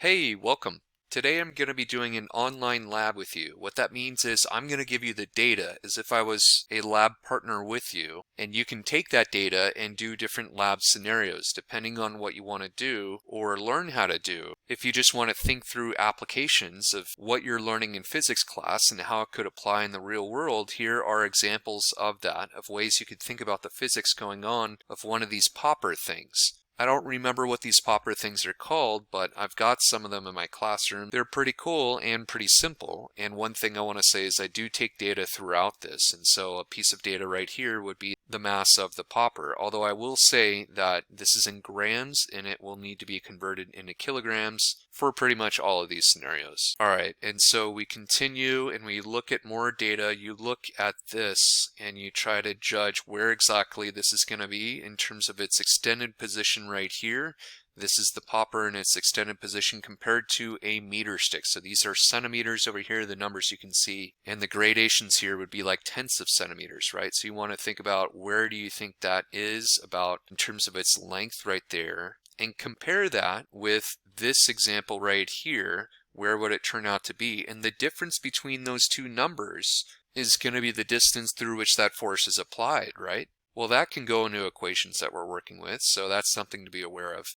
Hey, welcome. Today I'm going to be doing an online lab with you. What that means is I'm going to give you the data as if I was a lab partner with you, and you can take that data and do different lab scenarios depending on what you want to do or learn how to do. If you just want to think through applications of what you're learning in physics class and how it could apply in the real world, here are examples of that, of ways you could think about the physics going on of one of these popper things. I don't remember what these popper things are called, but I've got some of them in my classroom. They're pretty cool and pretty simple. And one thing I want to say is I do take data throughout this. And so a piece of data right here would be the mass of the popper. Although I will say that this is in grams and it will need to be converted into kilograms for pretty much all of these scenarios. All right, and so we continue and we look at more data. You look at this and you try to judge where exactly this is going to be in terms of its extended position right here. This is the popper in its extended position compared to a meter stick. So these are centimeters over here, the numbers you can see, and the gradations here would be like tenths of centimeters, right? So you want to think about where do you think that is about in terms of its length right there, and compare that with this example right here. Where would it turn out to be? And the difference between those two numbers is going to be the distance through which that force is applied, right? Well, that can go into equations that we're working with, so that's something to be aware of.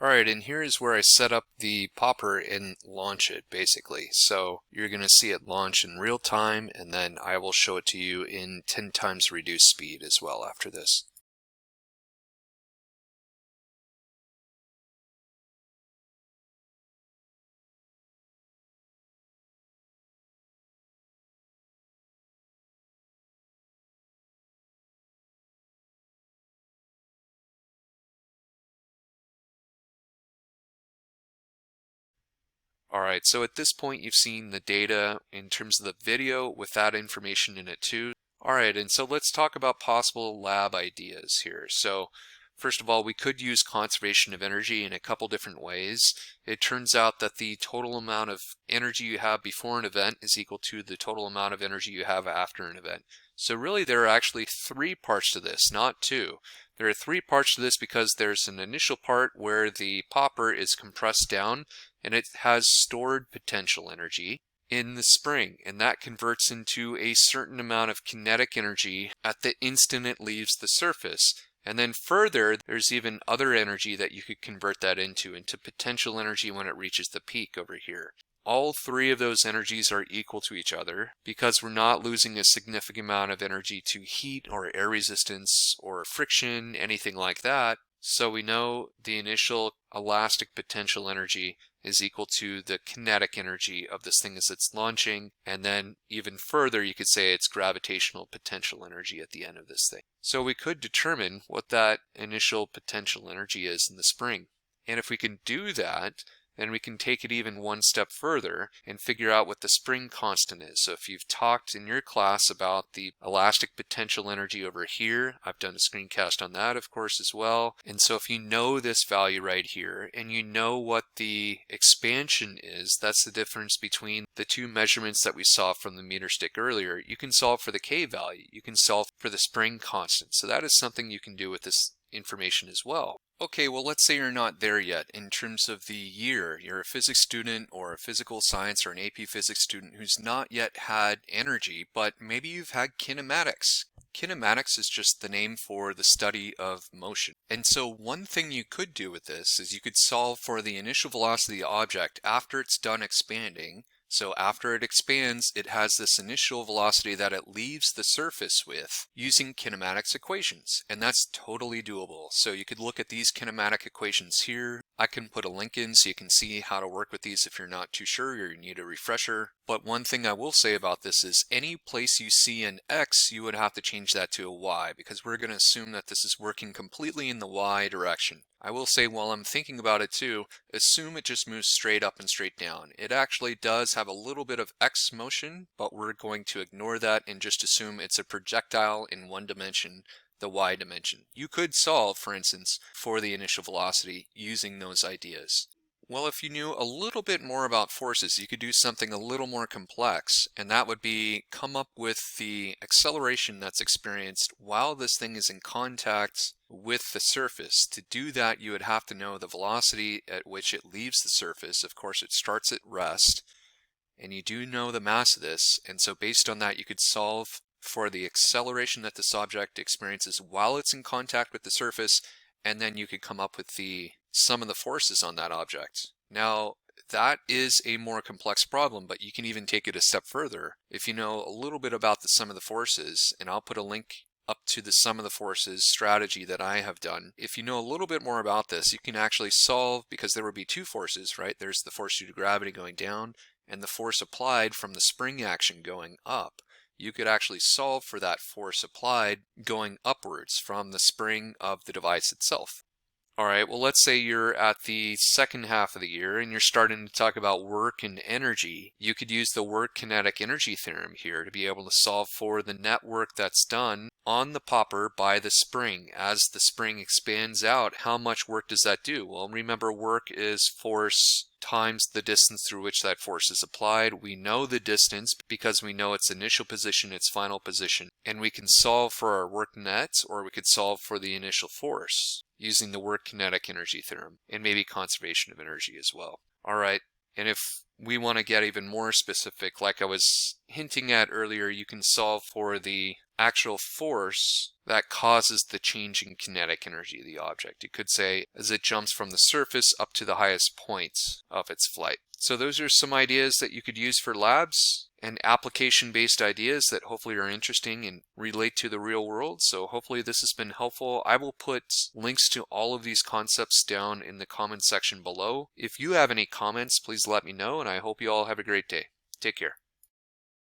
All right, and here is where I set up the popper and launch it, basically. So you're going to see it launch in real time, and then I will show it to you in 10 times reduced speed as well after this. All right, so at this point you've seen the data in terms of the video with that information in it too. All right, and so let's talk about possible lab ideas here. So first of all, we could use conservation of energy in a couple different ways. It turns out that the total amount of energy you have before an event is equal to the total amount of energy you have after an event. So really there are actually three parts to this, not two. There are three parts to this because there's an initial part where the popper is compressed down and it has stored potential energy in the spring, and that converts into a certain amount of kinetic energy at the instant it leaves the surface. And then further, there's even other energy that you could convert that into potential energy when it reaches the peak over here. All three of those energies are equal to each other because we're not losing a significant amount of energy to heat or air resistance or friction, anything like that. So we know the initial elastic potential energy is equal to the kinetic energy of this thing as it's launching, and then even further you could say it's gravitational potential energy at the end of this thing. So we could determine what that initial potential energy is in the spring. And if we can do that, then we can take it even one step further and figure out what the spring constant is. So if you've talked in your class about the elastic potential energy over here, I've done a screencast on that, of course, as well. And so if you know this value right here, and you know what the expansion is, that's the difference between the two measurements that we saw from the meter stick earlier, you can solve for the K value. You can solve for the spring constant. So that is something you can do with this information as well. Okay, well, let's say you're not there yet in terms of the year. You're a physics student or a physical science or an AP physics student who's not yet had energy, but maybe you've had kinematics. Kinematics is just the name for the study of motion. And so one thing you could do with this is you could solve for the initial velocity of the object after it's done expanding. So after it expands, it has this initial velocity that it leaves the surface with using kinematics equations, and that's totally doable. So you could look at these kinematic equations here. I can put a link in so you can see how to work with these if you're not too sure or you need a refresher. But one thing I will say about this is any place you see an X, you would have to change that to a Y because we're going to assume that this is working completely in the Y direction. I will say while I'm thinking about it too, assume it just moves straight up and straight down. It actually does have a little bit of X motion, but we're going to ignore that and just assume it's a projectile in one dimension, the Y dimension. You could solve, for instance, for the initial velocity using those ideas. Well, if you knew a little bit more about forces, you could do something a little more complex, and that would be come up with the acceleration that's experienced while this thing is in contact with the surface. To do that, you would have to know the velocity at which it leaves the surface. Of course, it starts at rest, and you do know the mass of this, and so based on that, you could solve for the acceleration that this object experiences while it's in contact with the surface, and then you could come up with the sum of the forces on that object. Now, that is a more complex problem, but you can even take it a step further. If you know a little bit about the sum of the forces, and I'll put a link up to the sum of the forces strategy that I have done. If you know a little bit more about this, you can actually solve, because there would be two forces, right? There's the force due to gravity going down, and the force applied from the spring action going up. You could actually solve for that force applied going upwards from the spring of the device itself. All right, well, let's say you're at the second half of the year and you're starting to talk about work and energy. You could use the work kinetic energy theorem here to be able to solve for the net work that's done on the popper by the spring. As the spring expands out, how much work does that do? Well, remember, work is force times the distance through which that force is applied. We know the distance because we know its initial position, its final position, and we can solve for our work net, or we could solve for the initial force using the work kinetic energy theorem, and maybe conservation of energy as well. All right, and if we want to get even more specific, like I was hinting at earlier, you can solve for the actual force that causes the change in kinetic energy of the object. You could say as it jumps from the surface up to the highest point of its flight. So those are some ideas that you could use for labs and application-based ideas that hopefully are interesting and relate to the real world. So hopefully this has been helpful. I will put links to all of these concepts down in the comment section below. If you have any comments, please let me know, and I hope you all have a great day. Take care.